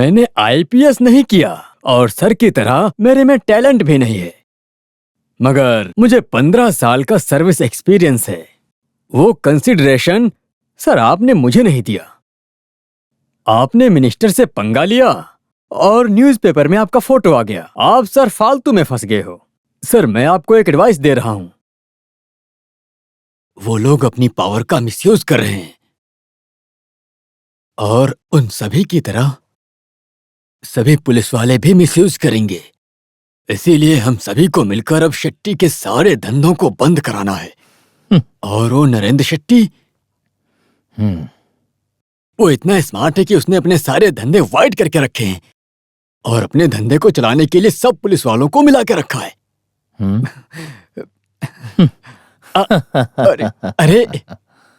मैंने आईपीएस नहीं किया और सर की तरह मेरे में टैलेंट भी नहीं है, मगर मुझे 15 साल का सर्विस एक्सपीरियंस है। वो कंसिडरेशन सर आपने मुझे नहीं दिया। आपने मिनिस्टर से पंगा लिया और न्यूज़पेपर में आपका फोटो आ गया। आप सर फालतू में फंस गए हो। सर मैं आपको एक एडवाइस दे रहा हूं। वो लोग अपनी पावर का मिसयूज कर रहे हैं और उन सभी की तरह सभी पुलिस वाले भी मिसयूज करेंगे। इसीलिए हम सभी को मिलकर अब शेट्टी के सारे धंधों को बंद कराना है। और वो नरेंद्र शेट्टी, वो इतना स्मार्ट है कि उसने अपने सारे धंधे वाइट करके रखे हैं और अपने धंधे को चलाने के लिए सब पुलिस वालों को मिला के रखा है। अरे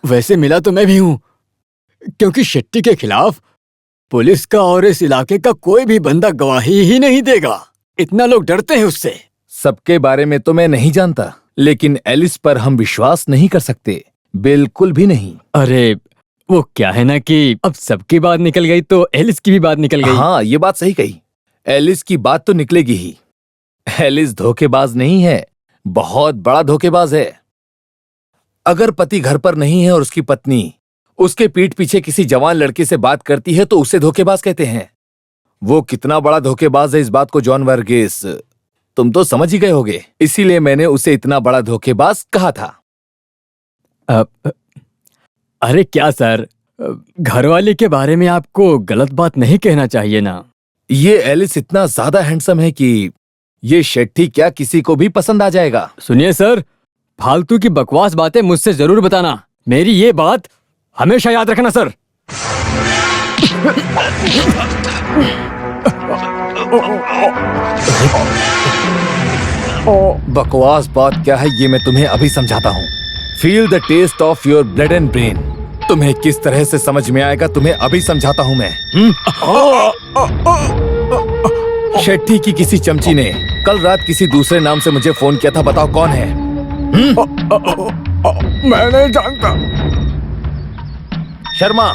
वैसे मिला तो मैं भी हूं, क्योंकि शेट्टी के खिलाफ पुलिस का और इस इलाके का कोई भी बंदा गवाही ही नहीं देगा। इतना लोग डरते हैं उससे। सबके बारे में तो मैं नहीं जानता, लेकिन एलिस पर हम विश्वास नहीं कर सकते, बिल्कुल भी नहीं। अरे वो क्या है ना कि अब सबकी बात निकल गई तो एलिस की भी बात निकल गई। हाँ, ये बात सही कही। एलिस की बात तो निकलेगी ही। एलिस धोखेबाज नहीं है, बहुत बड़ा धोखेबाज है। अगर पति घर पर नहीं है और उसकी पत्नी उसके पीठ पीछे किसी जवान लड़के से बात करती है तो उसे धोखेबाज कहते हैं। वो कितना बड़ा धोखेबाज है इस बात को जॉन वर्गीस तुम तो समझ ही गए होगे, इसीलिए मैंने उसे इतना बड़ा धोखेबाज कहा था। अरे क्या सर, घरवाली के बारे में आपको गलत बात नहीं कहना चाहिए ना। ये एलिस इतना ज्यादा हैंडसम है कि ये शेट्टी क्या किसी को भी पसंद आ जाएगा। सुनिए सर, फालतू की बकवास बातें मुझसे जरूर बताना। मेरी ये बात हमेशा याद रखना सर। बकवास बात क्या है ये मैं तुम्हें अभी समझाता हूँ। Feel the taste of your blood and brain. तुम्हें किस तरह से समझ में आएगा तुम्हें अभी समझाता हूँ मैं। शेट्टी की किसी चमची ने कल रात किसी दूसरे नाम से मुझे फोन किया था, बताओ कौन है? मैं नहीं जानता। Sharma.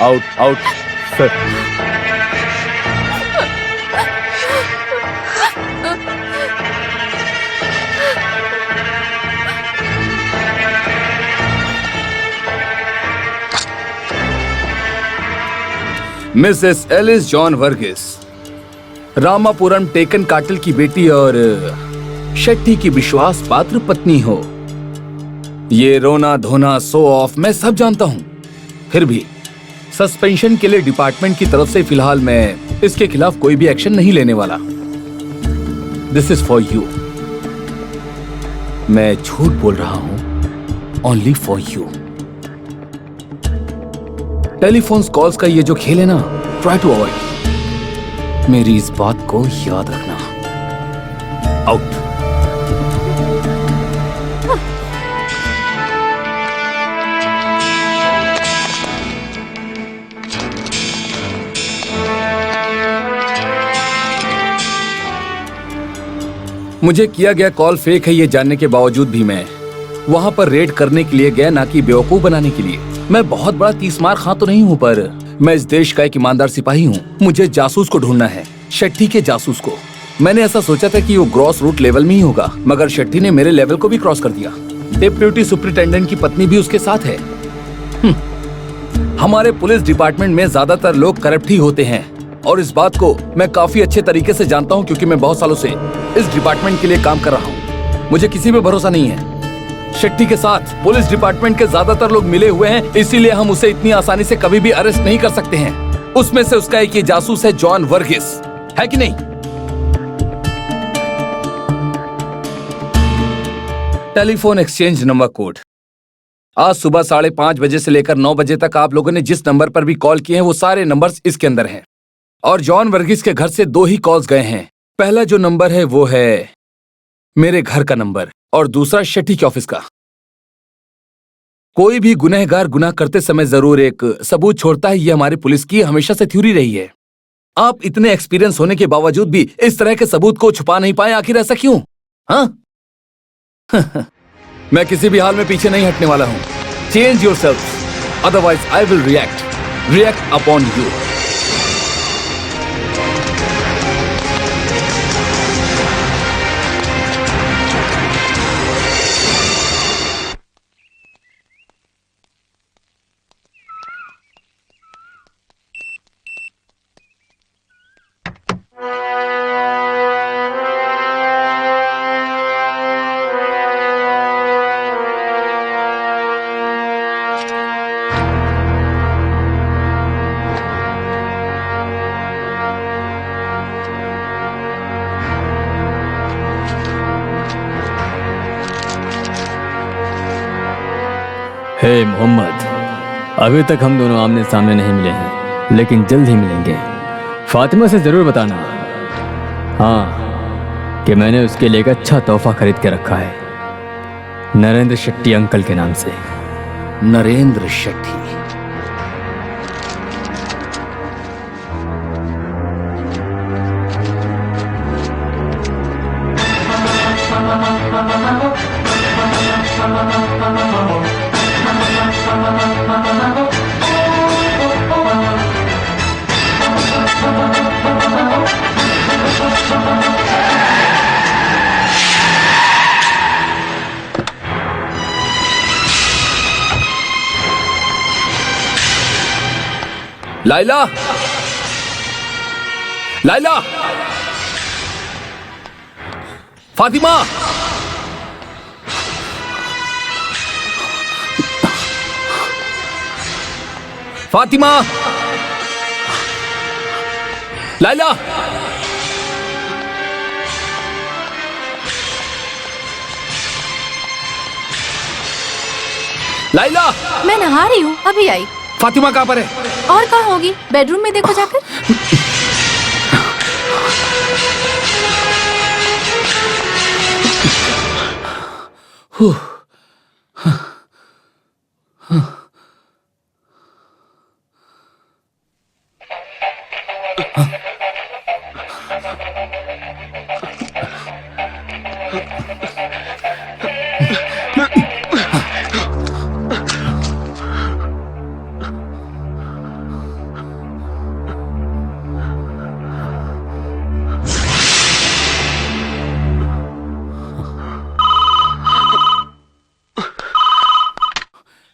Out out sir. Mrs Alice John Varghese, Ramapuram टेकन काटल की बेटी और शेट्टी की विश्वास पात्र पत्नी हो। ये रोना धोना शो ऑफ मैं सब जानता हूं, फिर भी सस्पेंशन के लिए डिपार्टमेंट की तरफ से फिलहाल मैं इसके खिलाफ कोई भी एक्शन नहीं लेने वाला। This is for you. मैं झूठ बोल रहा हूं only for you. Telephone calls का ये जो खेल है ना, ट्राई टू अवॉइड। मेरी इस बात को याद रखना। आउट। मुझे किया गया कॉल फेक है ये जानने के बावजूद भी मैं वहां पर रेड करने के लिए गया, ना कि बेवकूफ बनाने के लिए। मैं बहुत बड़ा तीसमार खां तो नहीं हूं, पर मैं इस देश का एक ईमानदार सिपाही हूं। मुझे जासूस को ढूंढना है, शेट्टी के जासूस को। मैंने ऐसा सोचा था कि वो ग्रॉस रूट लेवल में ही होगा, मगर शेट्टी ने मेरे लेवल को भी क्रॉस कर दिया। डिप्टी सुपरिटेंडेंट की पत्नी भी उसके साथ है। हमारे पुलिस डिपार्टमेंट में ज्यादातर लोग करप्ट ही होते हैं और इस बात को मैं काफी अच्छे तरीके से जानता हूं, क्योंकि मैं बहुत सालों से इस डिपार्टमेंट के लिए काम कर रहा हूं। मुझे किसी पे भरोसा नहीं है। शेट्टी के साथ पुलिस डिपार्टमेंट के ज्यादातर लोग मिले हुए हैं, इसीलिए हम उसे इतनी आसानी से कभी भी अरेस्ट नहीं कर सकते हैं। उसमें से उसका एक ये जासूस है जॉन वर्गीस, है कि नहीं? Telephone exchange number code. आज सुबह 5:30 बजे से लेकर 9 बजे तक आप लोगों ने जिस नंबर पर भी कॉल किए हैं वो सारे नंबर्स इसके अंदर हैं। और जॉन वर्गीस के घर से 2 ही कॉल्स गए हैं। पहला जो नंबर है वो है मेरे घर का नंबर और दूसरा शेट्टी के ऑफिस का। कोई भी गुनहगार गुनाह करते समय जरूर एक सबूत छोड़ता है, ये हमारी पुलिस की हमेशा से थ्योरी रही है। आप इतने एक्सपीरियंस होने के बावजूद भी इस तरह के सबूत को छुपा नहीं पाए, आखिर ऐसा क्यों? हाँ? मैं किसी भी हाल में पीछे नहीं हटने वाला हूं। Change yourself, otherwise I will react upon you. Hey Mohammed, अभी तक हम दोनों आमने सामने नहीं मिले हैं, लेकिन जल्द ही मिलेंगे। फातिमा से जरूर बताना, हाँ, कि मैंने उसके लिए एक अच्छा तोहफा खरीद के रखा है, नरेंद्र शेट्टी अंकल के नाम से। नरेंद्र शेट्टी? लाइला, लाइला, फातिमा, फातिमा, लाइला, लाइला। मैं नहा रही हूँ, अभी आई। फातिमा कहाँ पर है? और कहाँ होगी? बेडरूम में देखो जाकर।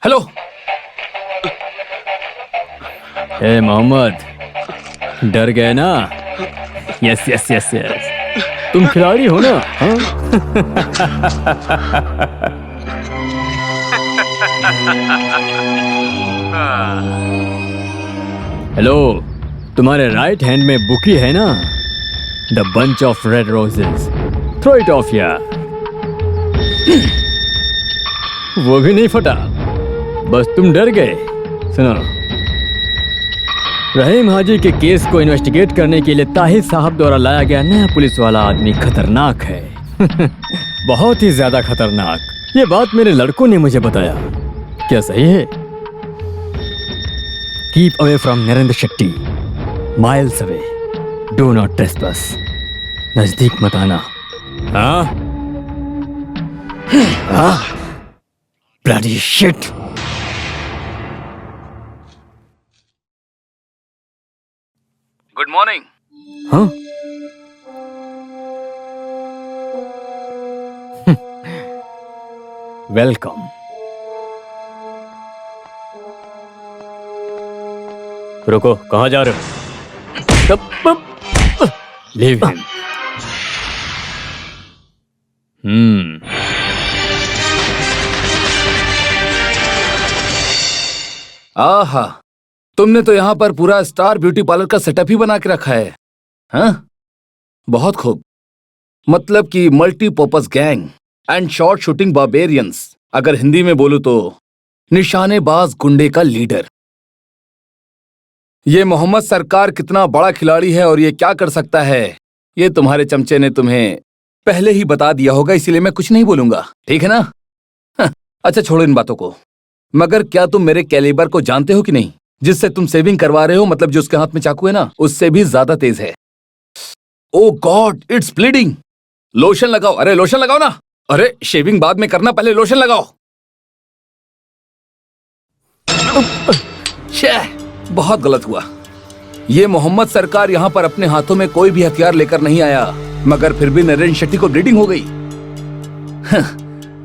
हेलो। हे मोहम्मद, डर गए ना? यस यस यस यस, तुम खिलाड़ी हो ना? हाँ? हेलो, तुम्हारे राइट हैंड में बुकी है ना? The bunch of red roses, throw it off यार। वो भी नहीं फटा, बस तुम डर गए। सुनो, रहीम हाजी के केस को इन्वेस्टिगेट करने के लिए ताहिर साहब द्वारा लाया गया नया पुलिस वाला आदमी खतरनाक है। बहुत ही ज्यादा खतरनाक। ये बात मेरे लड़कों ने मुझे बताया। क्या सही है? Keep away from Narendra Shetty, miles away, do not trespass. नजदीक मत आना। हाँ? हाँ? Bloody shit. Good morning. हाँ? वेलकम। रुको, कहाँ जा रहे हो? Leave him. आहा, तुमने तो यहाँ पर पूरा स्टार ब्यूटी पार्लर का सेटअप ही बना के रखा है। हाँ? बहुत खूब। मतलब कि multipurpose gang and short shooting barbarians, अगर हिंदी में बोलूं तो निशानेबाज गुंडे का लीडर। ये मोहम्मद सरकार कितना बड़ा खिलाड़ी है और ये क्या कर सकता है, ये तुम्हारे चमचे ने तुम्हें पहले ही बता दिया होगा, इसीलिए मैं कुछ नहीं बोलूंगा, ठीक है ना? अच्छा छोड़ो इन बातों को, मगर क्या तुम मेरे कैलिबर को जानते हो कि नहीं? जिससे तुम सेविंग करवा रहे हो, मतलब जो उसके हाथ में चाकू है ना, उससे भी ज्यादा तेज है। ओ गॉड, इट्स ब्लीडिंग। लोशन लगाओ, अरे लोशन लगाओ ना। अरे शेविंग बाद में करना, पहले लोशन लगाओ। छह, बहुत गलत हुआ। ये मोहम्मद सरकार यहाँ पर अपने हाथों में कोई भी हथियार लेकर नहीं आया, मगर फिर भी नरेंद्र शेट्टी को ब्लीडिंग हो गई।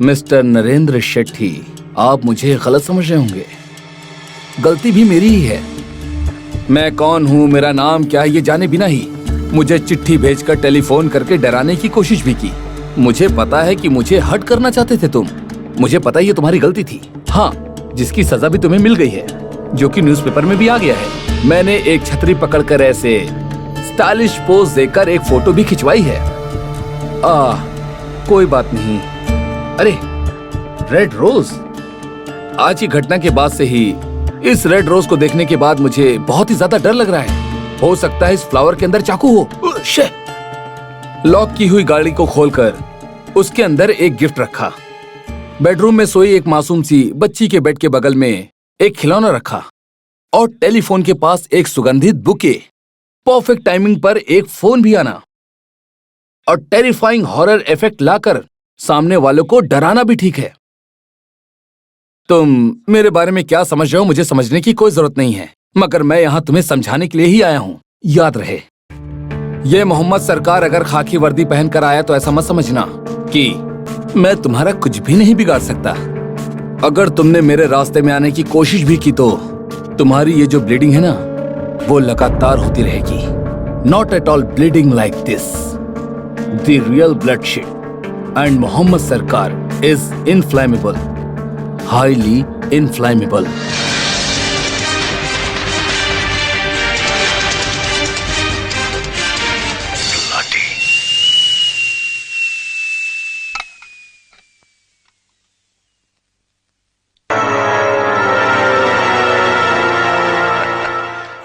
मिस्टर नरेंद्र शेट्टी, आप मुझे गलत समझ रहे होंगे। गलती भी मेरी ही है। मैं कौन हूँ, मेरा नाम क्या है, ये जाने बिना ही मुझे चिट्ठी भेजकर टेलीफोन करके डराने की कोशिश भी की। मुझे पता है कि मुझे हर्ट करना चाहते थे तुम। मुझे पता है ये तुम्हारी गलती थी। हाँ, जिसकी सजा भी तुम्हें मिल गई है, जो कि न्यूज़पेपर में भी आ गया है। मैंने एक छतरी पकड़कर ऐसे स्टाइलिश पोज देकर एक फोटो भी खिंचवाई है। कोई बात नहीं। अरे रेड रोज, आज की घटना के बाद से ही इस रेड रोज को देखने के बाद मुझे बहुत ही ज्यादा डर लग रहा है। हो सकता है इस फ्लावर के अंदर चाकू हो। लॉक की हुई गाड़ी को खोलकर उसके अंदर एक गिफ्ट रखा। बेडरूम में सोई एक मासूम सी बच्ची के बेड के बगल में एक खिलौना रखा और टेलीफोन के पास एक सुगंधित बुके। परफेक्ट टाइमिंग पर एक फोन भी आना और टेरिफाइंग हॉरर इफेक्ट लाकर सामने वालों को डराना भी ठीक है। तुम मेरे बारे में क्या समझ रहे हो मुझे समझने की कोई जरूरत नहीं है, मगर मैं यहाँ तुम्हें समझाने के लिए ही आया हूँ। याद रहे, ये मोहम्मद सरकार अगर खाकी वर्दी पहनकर आया तो ऐसा मत समझना कि मैं तुम्हारा कुछ भी नहीं बिगाड़ सकता। अगर तुमने मेरे रास्ते में आने की कोशिश भी की तो तुम्हारी ये जो ब्लीडिंग है ना, वो लगातार होती रहेगी। Not at all bleeding like this, the real bloodshed and Mohammed Sarkar is inflammable, highly inflammable.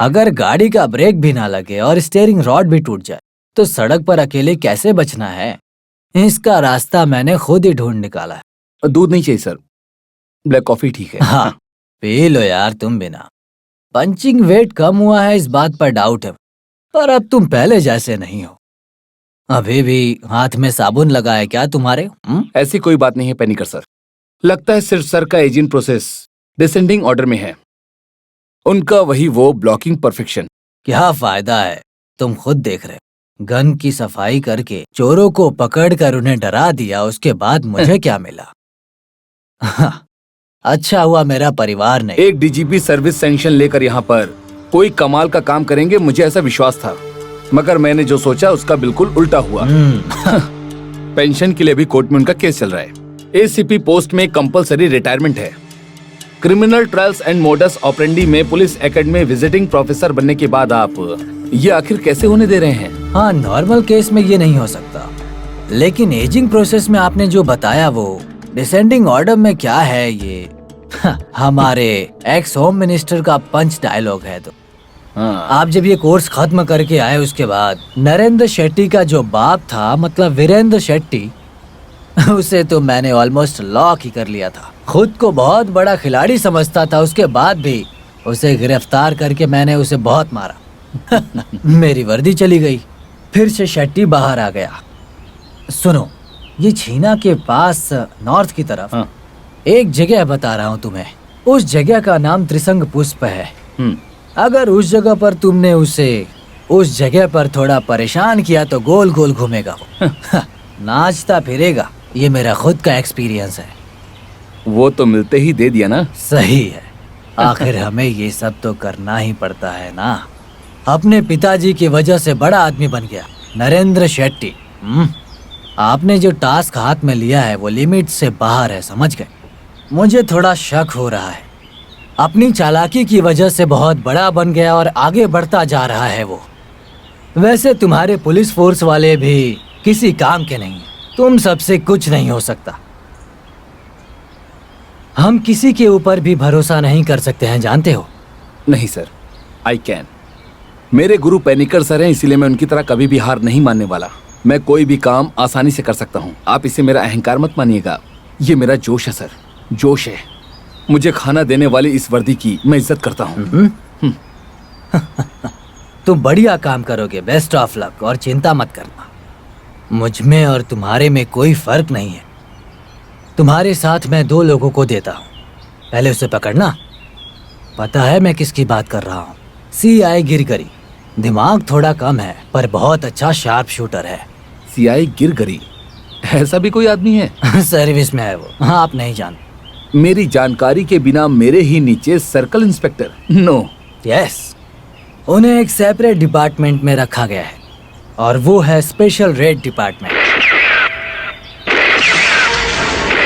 अगर गाड़ी का ब्रेक भी ना लगे और स्टीयरिंग रॉड भी टूट जाए तो सड़क पर अकेले कैसे बचना है? इसका रास्ता मैंने खुद ही ढूंढ निकाला है। दूध नहीं चाहिए सर, ब्लैक कॉफी ठीक है। हाँ, पी लो यार तुम बिना। पंचिंग वेट कम हुआ है इस बात पर डाउट है, पर अब तुम पहले जैसे नहीं हो। अभी भी हाथ में साबुन लगा है क्या तुम्हारे? ऐसी कोई बात नहीं है पेनिकर सर। लगता है सिर्फ सर का एजेंट प्रोसेस डिसेंडिंग ऑर्डर में है, उनका वही वो ब्लॉकिंग परफेक्शन। क्या फायदा है, तुम खुद देख रहे हो। गन की सफाई करके चोरों को पकड़कर उन्हें डरा दिया, उसके बाद मुझे क्या मिला? अच्छा हुआ मेरा परिवार ने। एक डीजीपी सर्विस सैंक्शन लेकर यहाँ पर कोई कमाल का काम करेंगे, मुझे ऐसा विश्वास था, मगर मैंने जो सोचा उसका बिल्कुल उल्टा हुआ। पेंशन के लिए भी कोर्ट में उनका केस चल रहा है। एसीपी पोस्ट में कंपलसरी रिटायरमेंट है। Criminal trials and modus operandi में पुलिस एकेडमी में विजिटिंग प्रोफेसर बनने के बाद आप ये आखिर कैसे होने दे रहे हैं? हाँ, नॉर्मल केस में ये नहीं हो सकता, लेकिन एजिंग प्रोसेस में आपने जो बताया वो डिसेंडिंग ऑर्डर में क्या है ये हमारे एक्स होम मिनिस्टर का पंच डायलॉग है। तो आप जब ये कोर्स खत्म करके आए उसके बाद नरेंद्र शेट्टी का जो बाप था, मतलब वीरेंद्र शेट्टी, उसे तो मैंने ऑलमोस्ट लॉक ही कर लिया था। खुद को बहुत बड़ा खिलाड़ी समझता था, उसके बाद भी उसे गिरफ्तार करके मैंने उसे बहुत मारा। मेरी वर्दी चली गई, फिर से शेट्टी बाहर आ गया। सुनो, ये छीना के पास नॉर्थ की तरफ एक जगह बता रहा हूँ तुम्हें। उस जगह का नाम त्रिसंग पुष्प है। अगर उस जगह पर तुमने उसे उस जगह पर थोड़ा परेशान किया तो गोल गोल घूमेगा वो। नाचता फिरेगा। ये मेरा खुद का एक्सपीरियंस है। वो तो मिलते ही दे दिया ना। सही है, आखिर हमें ये सब तो करना ही पड़ता है ना। अपने पिताजी की वजह से बड़ा आदमी बन गया नरेंद्र शेट्टी। आपने जो टास्क हाथ में लिया है वो लिमिट से बाहर है, समझ गए? मुझे थोड़ा शक हो रहा है। अपनी चालाकी की वजह से बहुत बड़ा बन गया और आगे बढ़ता जा रहा है वो। वैसे तुम्हारे पुलिस फोर्स वाले भी किसी काम के नहीं, तुम सबसे कुछ नहीं हो सकता। हम किसी के ऊपर भी भरोसा नहीं कर सकते हैं, जानते हो? नहीं सर, आई कैन। मेरे गुरु पेनिकर सर हैं, इसीलिए मैं उनकी तरह कभी भी हार नहीं मानने वाला। मैं कोई भी काम आसानी से कर सकता हूँ। आप इसे मेरा अहंकार मत मानिएगा, ये मेरा जोश है सर, जोश है। मुझे खाना देने वाली इस वर्दी की मैं इज्जत करता हूँ। तुम बढ़िया काम करोगे, बेस्ट ऑफ लक, और चिंता मत करना। मुझ में और तुम्हारे में कोई फर्क नहीं है। तुम्हारे साथ मैं 2 लोगों को देता हूँ, पहले उसे पकड़ना। पता है मैं किसकी बात कर रहा हूँ? CI गिरगरी। दिमाग थोड़ा कम है पर बहुत अच्छा शार्प शूटर है। CI गिरगरी, ऐसा भी कोई आदमी है? सर्विस में है वो। हाँ, आप नहीं जानते। मेरी जानकारी के बिना मेरे ही नीचे सर्कल इंस्पेक्टर? नो। यस, उन्हें एक सेपरेट डिपार्टमेंट में रखा गया है और वो है स्पेशल रेड डिपार्टमेंट।